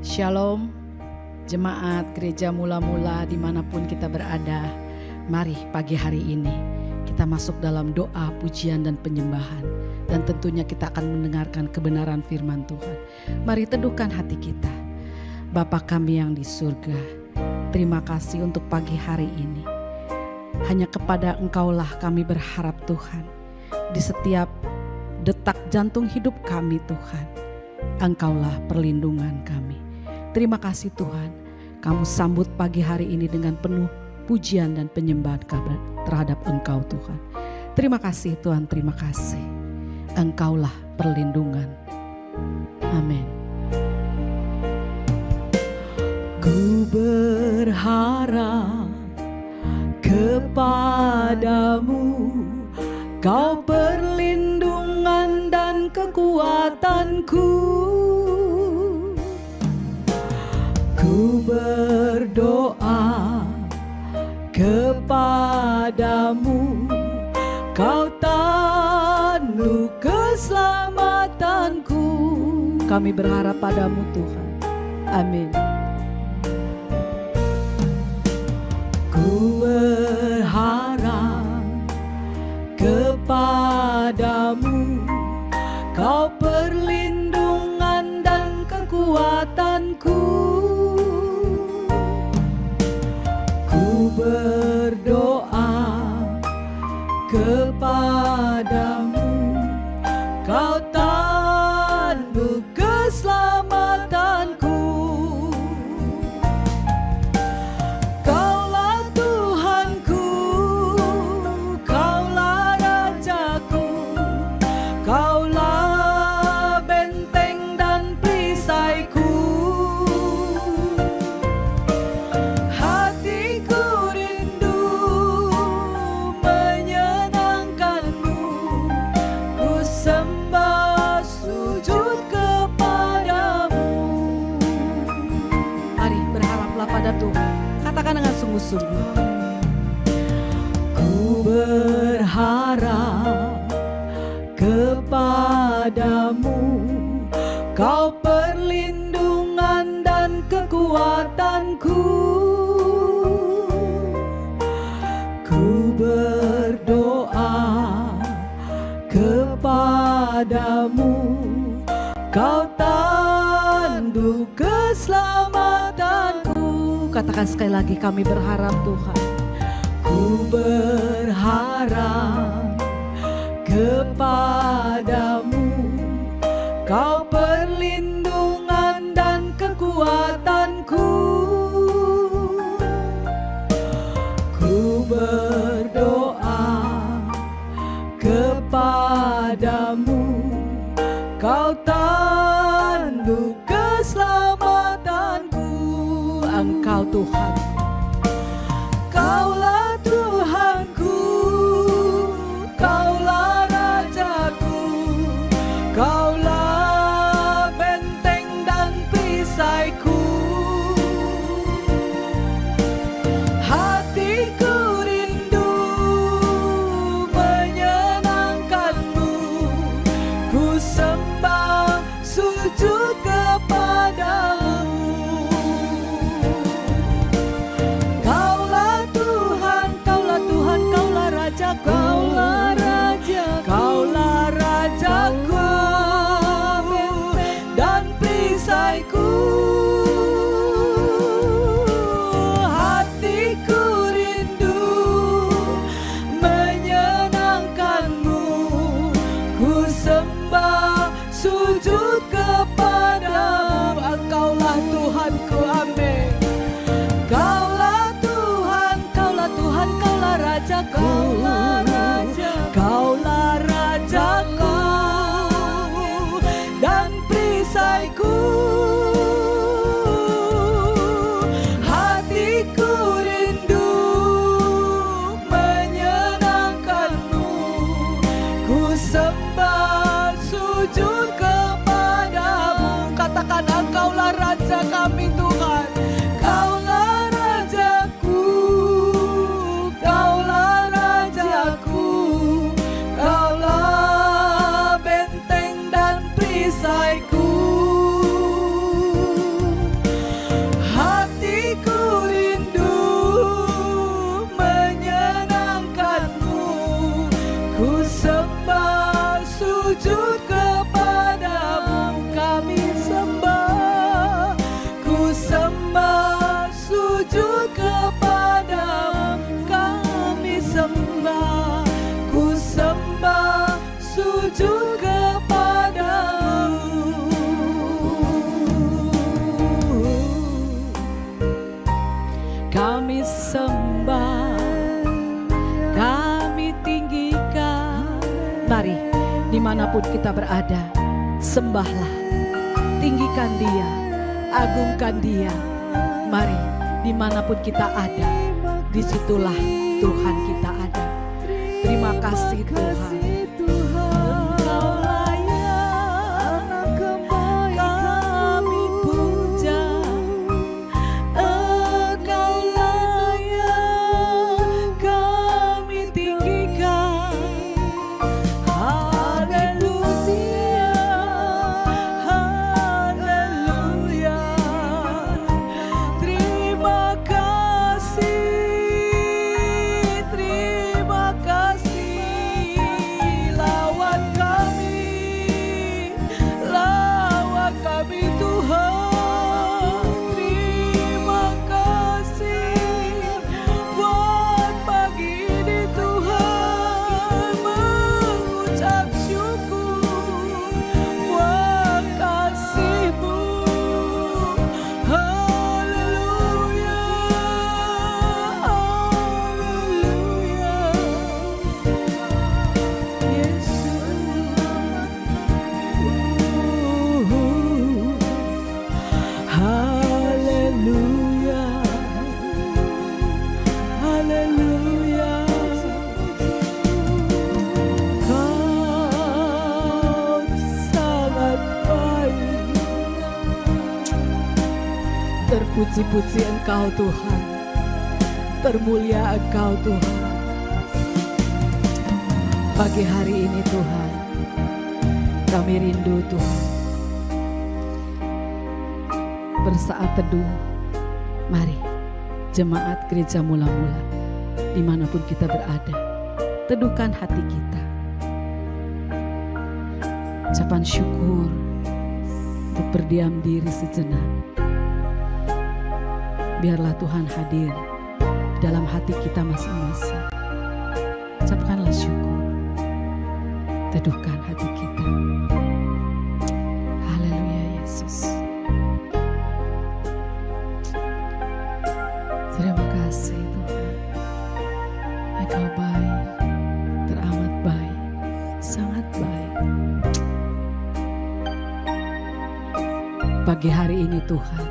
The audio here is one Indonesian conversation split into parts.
Shalom, jemaat gereja mula-mula dimanapun kita berada. Mari pagi hari ini kita masuk dalam doa, pujian dan penyembahan. Dan tentunya kita akan mendengarkan kebenaran firman Tuhan. Mari teduhkan hati kita. Bapa kami yang di surga, terima kasih untuk pagi hari ini. Hanya kepada Engkaulah kami berharap Tuhan. Di setiap detak jantung hidup kami Tuhan, Engkaulah perlindungan kami. Terima kasih Tuhan, kamu sambut pagi hari ini dengan penuh pujian dan penyembahan terhadap Engkau Tuhan. Terima kasih Tuhan, terima kasih. Engkaulah perlindungan. Amin. Ku berharap kepadamu, Kau perlindungan dan kekuatanku. Ku berdoa kepadamu, Kau tandu keselamatanku. Kami berharap padamu Tuhan. Amin. Ku berharap kepadamu, Kau perlindungan dan kekuatanku. Ku berdoa kepadamu, Kau tandu keselamatanku. Kaulah Tuhanku, Kaulah Rajaku, Kaulah benteng dan perisaiku. Hatiku rindu menyenangkanmu, ku sembah sujud kepadamu. Mari berharaplah pada Tuhan, katakan dengan sungguh-sungguh. Ku berharap kepadamu, Kau perlindungan dan kekuatanku. Ku berdoa kepadamu, Kau tandu keselamatanku. Katakan sekali lagi, kami berharap Tuhan. Ku berharap kepadamu, Kau perlindungan dan kekuatanku. Ku berdoa kepadamu, Kau tandu keselamatanku. Engkau Tuhan, Kaulah Tuhanku, Kaulah Rajaku, Kaulah benteng dan perisaiku. Hatiku rindu menyenangkanmu, ku sembah sujud kepadamu. Kaulah Tuhan. sujud kepadamu. Kami sembah, kami tinggikan. Mari, dimanapun kita berada, sembahlah, tinggikan Dia, agungkan Dia. Mari, dimanapun kita ada, disitulah Tuhan kita ada. Terima kasih Tuhan. Engkau layak, kami puja. Engkau layak, kami tinggikan. Haleluya, haleluya. Terima kasih, terima kasih. Lawat kami Tuhan. Terima kasih buat pagi ini Tuhan. Mengucap syukur buat kasih-Mu. Haleluya, haleluya. Yesus. Haleluya, haleluya. Kau sangat baik. Terpuji-puji Engkau Tuhan, termulia Engkau Tuhan. Pagi hari ini Tuhan, kami rindu Tuhan. Bersaat teduh, mari jemaat gereja mula-mula, dimanapun kita berada, teduhkan hati kita. Ucapan syukur untuk berdiam diri sejenak. Biarlah Tuhan hadir di dalam hati kita masing-masing. Ucapkanlah syukur, teduhkan hati kita. Haleluya Yesus. Terima kasih Tuhan. Engkau baik, teramat baik, sangat baik. Pagi hari ini Tuhan,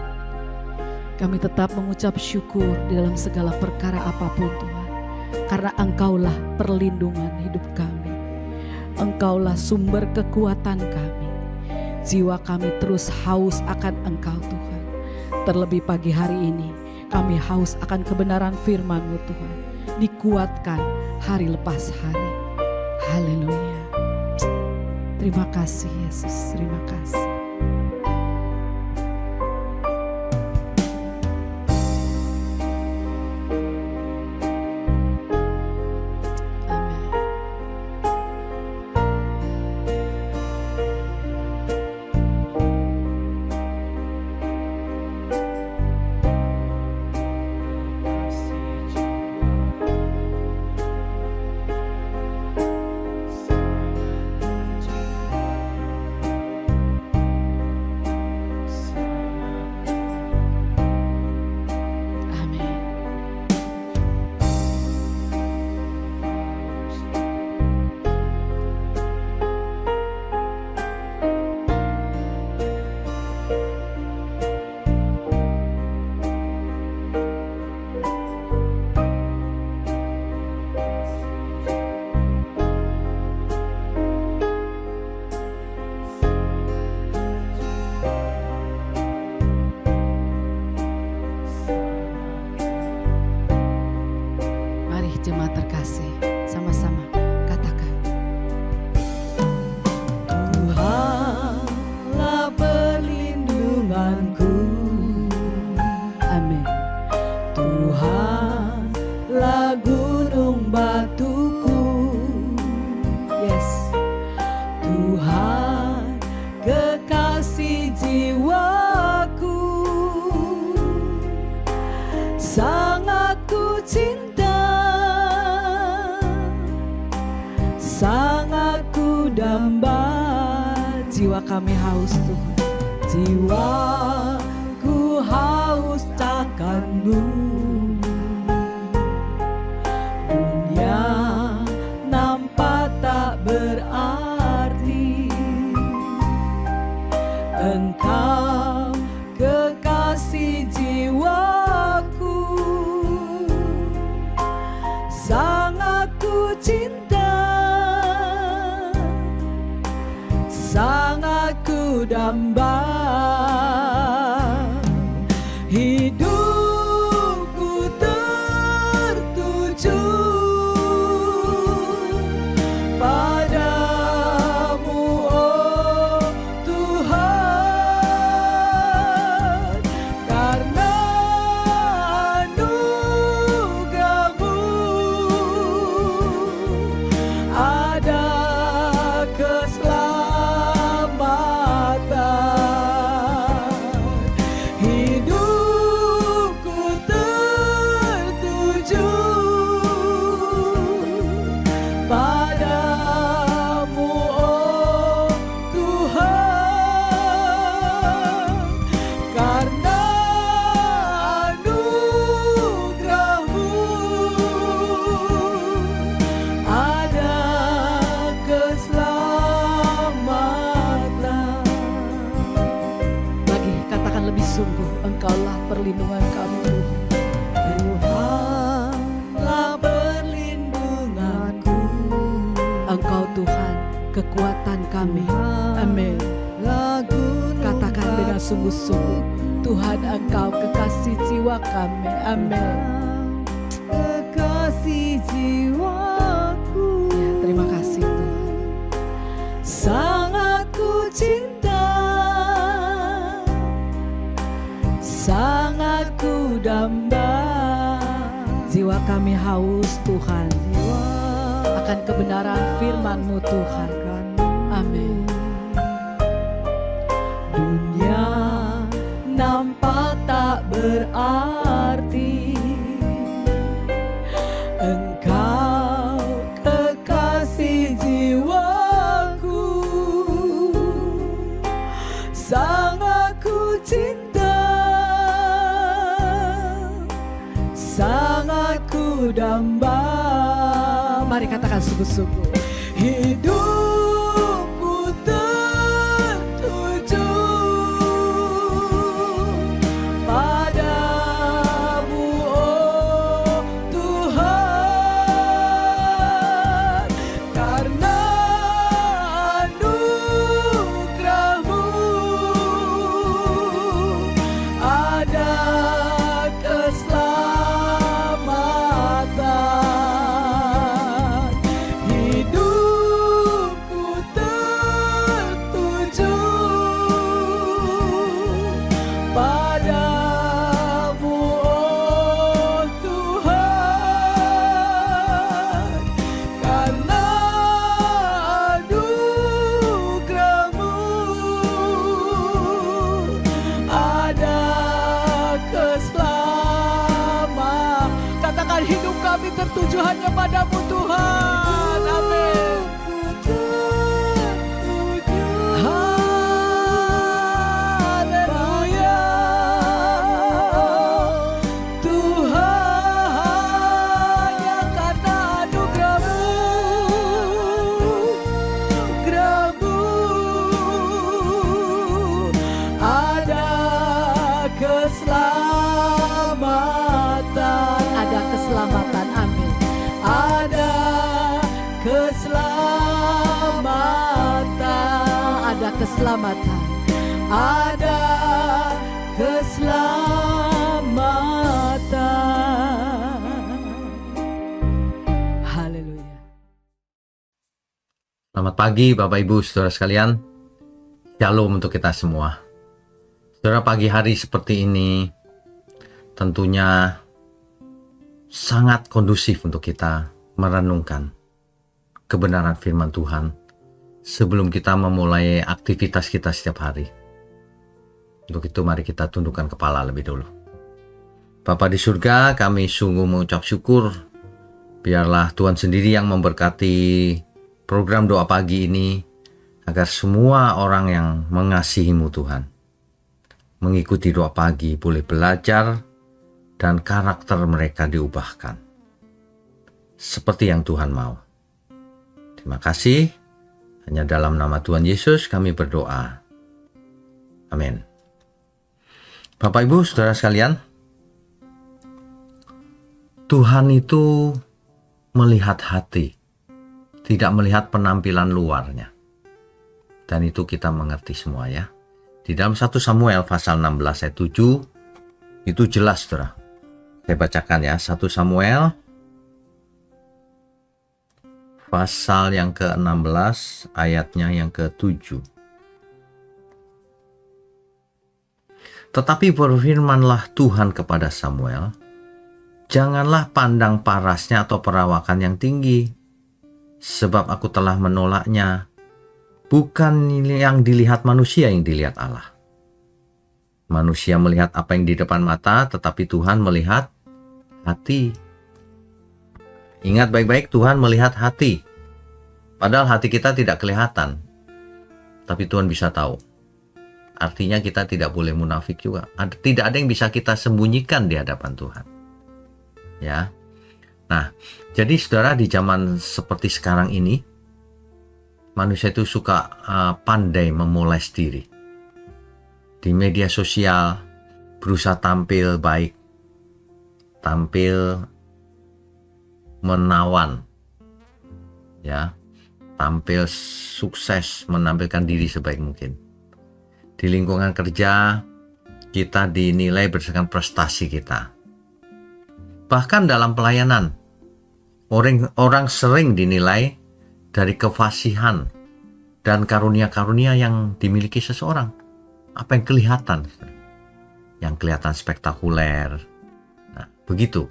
kami tetap mengucap syukur di dalam segala perkara apapun Tuhan. Karena Engkaulah perlindungan hidup kami. Engkaulah sumber kekuatan kami. Jiwa kami terus haus akan Engkau Tuhan. Terlebih pagi hari ini, kami haus akan kebenaran firman-Mu Tuhan. Dikuatkan hari lepas hari. Haleluya. Terima kasih Yesus, terima kasih. Jemaat terkasih, sama-sama katakan. Tuhanlah perlindunganku. Amin. Tuhanlah gunung batuku. Yes. Tuhan kekasih jiwaku. Sangat ku cinta, sangat ku damba. Jiwa kami haus Tuhan, jiwaku haus akan-Mu. Dunia nampak tak berarti, Engkau kekasih jiwaku. Sangat ku cinta, sangat ku damba. Hidupku tertuju padamu, oh Tuhan, karena anugerah-Mu ada keselamatan. Hidupku tertuju padamu, oh Tuhan, karena anugerah-Mu ada keselamatan. Lagi katakan lebih sungguh, Engkaulah perlindungan kami Tuhanlah perlindunganku. Engkau Tuhan kekuatan kami. Amin. Katakan dengan sungguh-sungguh, Tuhan Engkau kekasih jiwa kami. Amin. Kekasih jiwaku. Ya, terima kasih Tuhan. Sangat ku cinta, sangat ku damba. Jiwa kami haus Tuhan akan kebenaran firman-Mu Tuhan. Amin. Dunia nampak tak berarti, Engkau kekasih jiwaku. Sangat ku cinta, sangat ku damba. Mari katakan sungguh-sungguh. Hidupku tertuju padamu, oh Tuhan, karena anugerah-Mu ada keselamatan. Hidupku tertuju padamu, oh Tuhan, karena anugerah-Mu ada keselamatan. Katakan, hidup kami tertuju hanya padamu Tuhan. Amin. Haleluya. Tuhan, yang karena anugerah-Mu ada keselamatan. Ada keselamatan. Amin. Ada keselamatan. Ada keselamatan. Ada keselamatan. Haleluya. Selamat pagi Bapak Ibu Saudara sekalian. Shalom untuk kita semua. Saudara, pagi hari seperti ini tentunya sangat kondusif untuk kita merenungkan kebenaran firman Tuhan sebelum kita memulai aktivitas kita setiap hari. Untuk itu mari kita tundukkan kepala lebih dulu. Bapa di surga, kami sungguh mengucap syukur. Biarlah Tuhan sendiri yang memberkati program doa pagi ini, agar semua orang yang mengasihi-Mu Tuhan, mengikuti doa pagi boleh belajar dan karakter mereka diubahkan seperti yang Tuhan mau. Terima kasih. Hanya dalam nama Tuhan Yesus kami berdoa. Amin. Bapak Ibu Saudara sekalian, Tuhan itu melihat hati, tidak melihat penampilan luarnya. Dan itu kita mengerti semua ya. Di dalam 1 Samuel pasal 16 ayat 7 itu jelas Saudara. Saya bacakan ya, 1 Samuel pasal yang ke-16 ayatnya yang ke-7. Tetapi berfirmanlah Tuhan kepada Samuel, janganlah pandang parasnya atau perawakan yang tinggi, sebab aku telah menolaknya. Bukan yang dilihat manusia yang dilihat Allah. Manusia melihat apa yang di depan mata, tetapi Tuhan melihat hati. Ingat baik-baik, Tuhan melihat hati. Padahal hati kita tidak kelihatan, tapi Tuhan bisa tahu. Artinya kita tidak boleh munafik juga. Tidak ada yang bisa kita sembunyikan di hadapan Tuhan. Ya. Nah, jadi saudara, di zaman seperti sekarang ini, manusia itu suka pandai memoles diri. Di media sosial, berusaha tampil baik, tampil menawan, ya, tampil sukses, menampilkan diri sebaik mungkin. Di lingkungan kerja, kita dinilai berdasarkan prestasi kita. Bahkan dalam pelayanan, orang sering dinilai dari kefasihan dan karunia-karunia yang dimiliki seseorang. Apa yang kelihatan? Yang kelihatan spektakuler. Nah, begitu.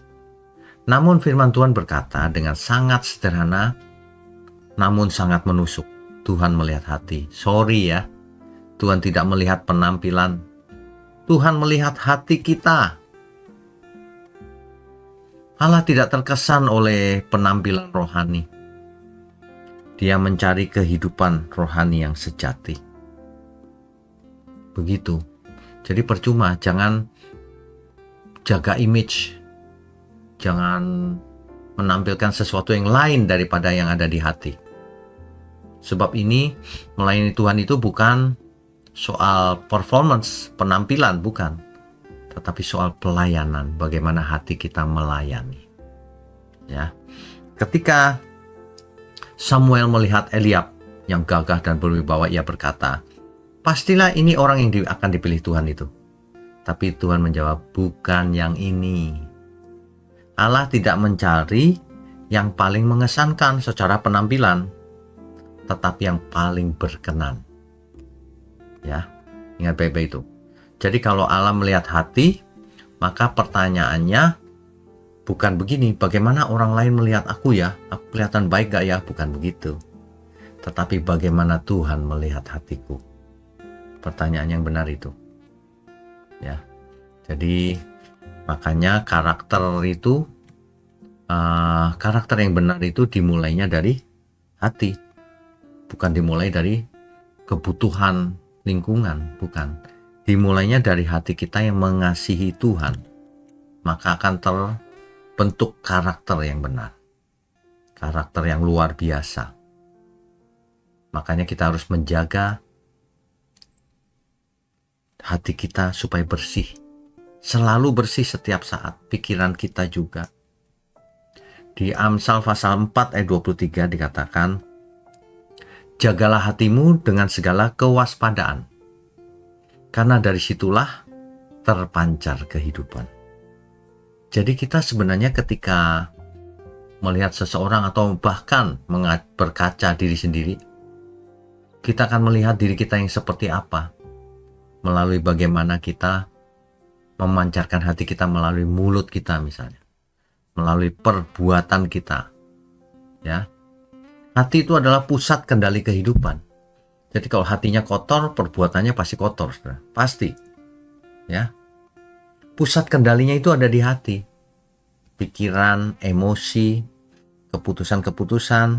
Namun firman Tuhan berkata dengan sangat sederhana, namun sangat menusuk. Tuhan melihat hati. Sorry ya, Tuhan tidak melihat penampilan. Tuhan melihat hati kita. Allah tidak terkesan oleh penampilan rohani. Dia mencari kehidupan rohani yang sejati. Begitu. Jadi percuma, jangan jaga image. Jangan menampilkan sesuatu yang lain daripada yang ada di hati. Sebab ini, melayani Tuhan itu bukan soal performance, penampilan, bukan. Tetapi soal pelayanan, bagaimana hati kita melayani. Ya. Ketika Samuel melihat Eliab yang gagah dan berwibawa, ia berkata, pastilah ini orang yang akan dipilih Tuhan itu. Tapi Tuhan menjawab, bukan yang ini. Allah tidak mencari yang paling mengesankan secara penampilan, tetapi yang paling berkenan. Ya, ingat baik-baik itu. Jadi kalau Allah melihat hati, maka pertanyaannya bukan begini, bagaimana orang lain melihat aku ya? Aku kelihatan baik gak ya? Bukan begitu. Tetapi bagaimana Tuhan melihat hatiku? Pertanyaan yang benar itu. Ya. Jadi makanya karakter yang benar itu dimulainya dari hati. Bukan dimulai dari kebutuhan lingkungan, bukan. Dimulainya dari hati kita yang mengasihi Tuhan. Maka akan bentuk karakter yang benar. Karakter yang luar biasa. Makanya kita harus menjaga hati kita supaya bersih. Selalu bersih setiap saat. Pikiran kita juga. Di Amsal pasal 4 ayat 23 dikatakan, jagalah hatimu dengan segala kewaspadaan. Karena dari situlah terpancar kehidupan. Jadi kita sebenarnya ketika melihat seseorang atau bahkan berkaca diri sendiri, kita akan melihat diri kita yang seperti apa melalui bagaimana kita memancarkan hati kita melalui mulut kita misalnya, melalui perbuatan kita. Ya, hati itu adalah pusat kendali kehidupan. Jadi kalau hatinya kotor, perbuatannya pasti kotor, saudara. Pasti. Ya. Pusat kendalinya itu ada di hati. Pikiran, emosi, keputusan-keputusan,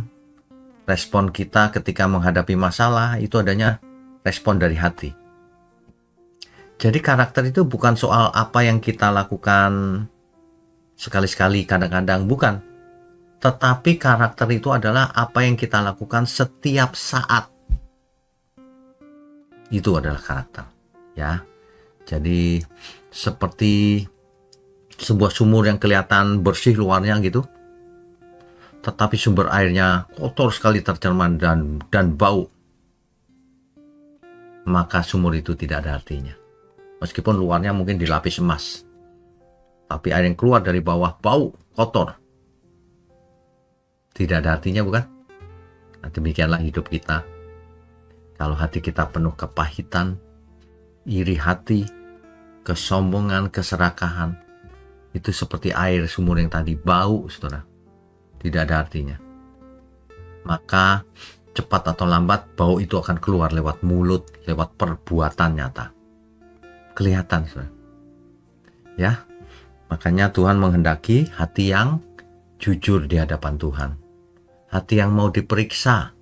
respon kita ketika menghadapi masalah itu adanya respon dari hati. Jadi karakter itu bukan soal apa yang kita lakukan sekali-sekali, kadang-kadang, bukan. Tetapi karakter itu adalah apa yang kita lakukan setiap saat. Itu adalah karakter, ya. Jadi seperti sebuah sumur yang kelihatan bersih luarnya gitu, tetapi sumber airnya kotor sekali, tercemar dan bau, maka sumur itu tidak ada artinya. Meskipun luarnya mungkin dilapis emas, tapi air yang keluar dari bawah bau, kotor, tidak ada artinya, bukan? Nah, demikianlah hidup kita. Kalau hati kita penuh kepahitan, iri hati, kesombongan, keserakahan, itu seperti air sumur yang tadi, bau, saudara. Tidak ada artinya. Maka cepat atau lambat bau itu akan keluar lewat mulut, lewat perbuatan nyata. Kelihatan, saudara. Ya, makanya Tuhan menghendaki hati yang jujur di hadapan Tuhan. Hati yang mau diperiksa.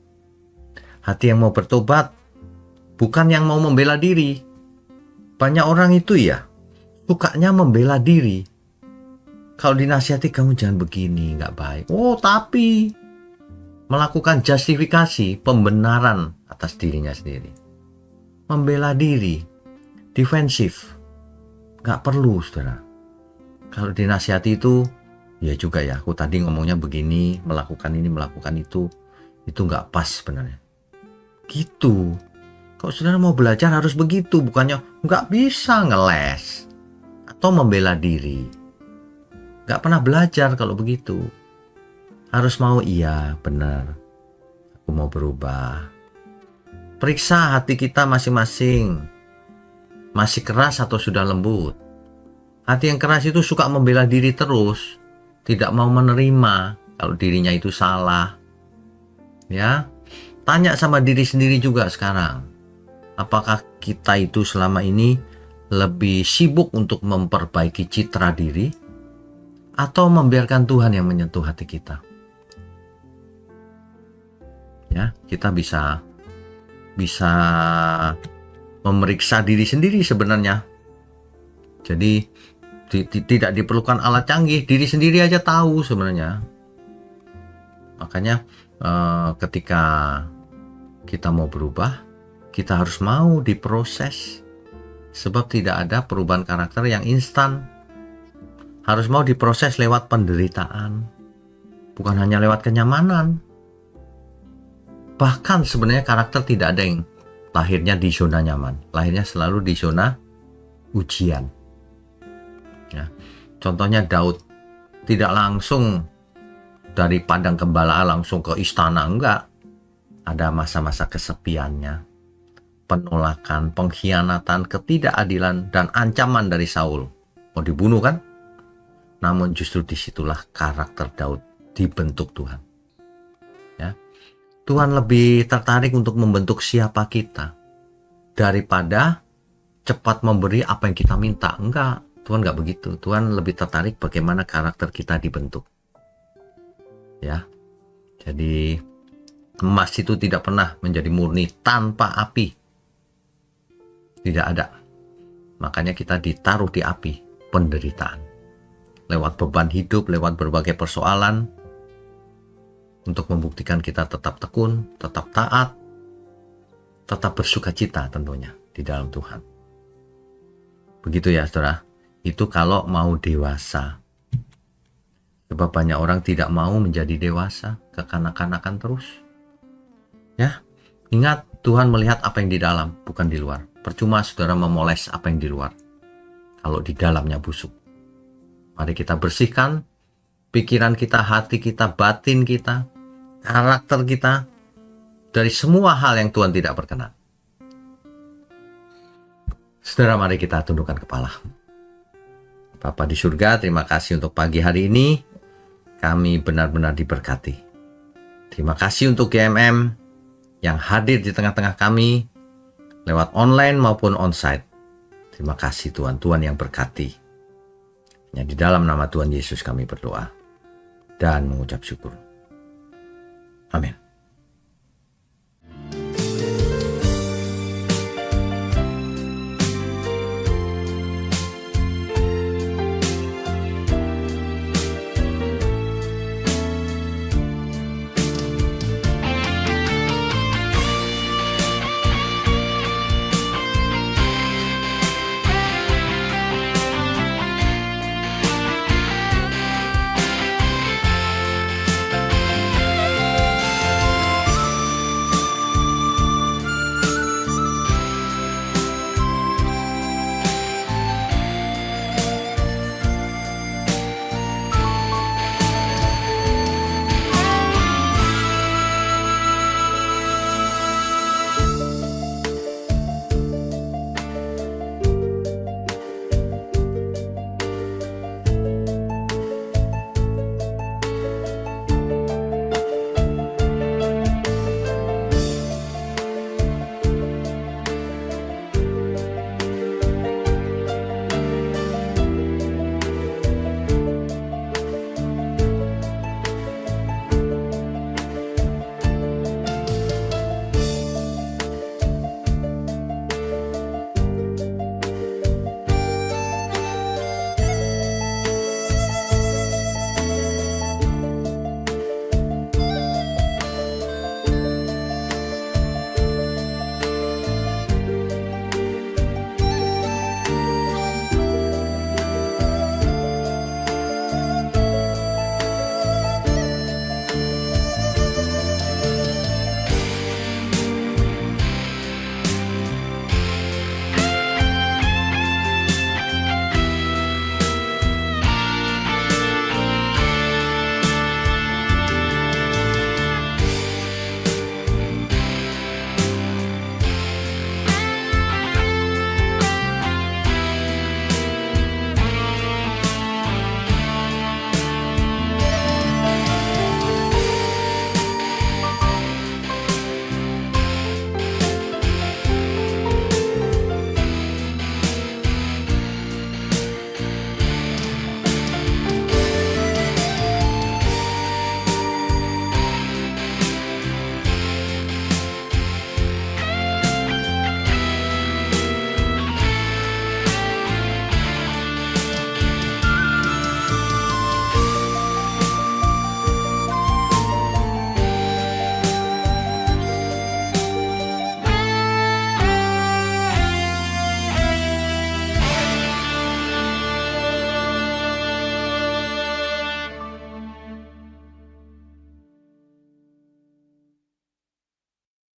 Hati yang mau bertobat. Bukan yang mau membela diri. Banyak orang itu ya, sukanya membela diri. Kalau dinasihati, kamu jangan begini, nggak baik. Oh, tapi melakukan justifikasi, pembenaran atas dirinya sendiri. Membela diri, defensif. Nggak perlu, saudara. Kalau dinasihati itu, ya juga ya, aku tadi ngomongnya begini, melakukan ini, melakukan itu nggak pas sebenarnya. Gitu. Kalau saudara mau belajar harus begitu, bukannya nggak bisa ngeles atau membela diri. Nggak pernah belajar kalau begitu. Harus mau, iya benar, aku mau berubah. Periksa hati kita masing-masing. Masih keras atau sudah lembut? Hati yang keras itu suka membela diri terus, tidak mau menerima kalau dirinya itu salah. Ya, tanya sama diri sendiri juga sekarang. Apakah kita itu selama ini lebih sibuk untuk memperbaiki citra diri atau membiarkan Tuhan yang menyentuh hati kita? Ya, kita bisa memeriksa diri sendiri sebenarnya. Jadi tidak diperlukan alat canggih, diri sendiri aja tahu sebenarnya. Makanya ketika kita mau berubah, kita harus mau diproses. Sebab tidak ada perubahan karakter yang instan. Harus mau diproses lewat penderitaan, bukan hanya lewat kenyamanan. Bahkan sebenarnya karakter tidak ada yang lahirnya di zona nyaman, lahirnya selalu di zona ujian. Ya, contohnya Daud tidak langsung dari padang gembala langsung ke istana, enggak. Ada masa-masa kesepiannya, penolakan, pengkhianatan, ketidakadilan, dan ancaman dari Saul. Mau dibunuh kan? Namun justru disitulah karakter Daud dibentuk Tuhan. Ya, Tuhan lebih tertarik untuk membentuk siapa kita daripada cepat memberi apa yang kita minta. Enggak, Tuhan enggak begitu. Tuhan lebih tertarik bagaimana karakter kita dibentuk. Ya, jadi emas itu tidak pernah menjadi murni tanpa api. Tidak ada. Makanya kita ditaruh di api penderitaan. Lewat beban hidup, lewat berbagai persoalan, untuk membuktikan kita tetap tekun, tetap taat, tetap bersuka cita tentunya di dalam Tuhan. Begitu ya saudara, itu kalau mau dewasa. Sebab banyak orang tidak mau menjadi dewasa, kekanak-kanakan terus. Ya, ingat Tuhan melihat apa yang di dalam, bukan di luar. Percuma saudara memoles apa yang di luar, kalau di dalamnya busuk. Mari kita bersihkan pikiran kita, hati kita, batin kita, karakter kita dari semua hal yang Tuhan tidak berkenan. Saudara, mari kita tundukkan kepala. Bapa di surga, terima kasih untuk pagi hari ini. Kami benar-benar diberkati. Terima kasih untuk GMM yang hadir di tengah-tengah kami lewat online maupun onsite. Terima kasih Tuhan, Tuhan yang berkati. Ya, di dalam nama Tuhan Yesus kami berdoa dan mengucap syukur. Amin.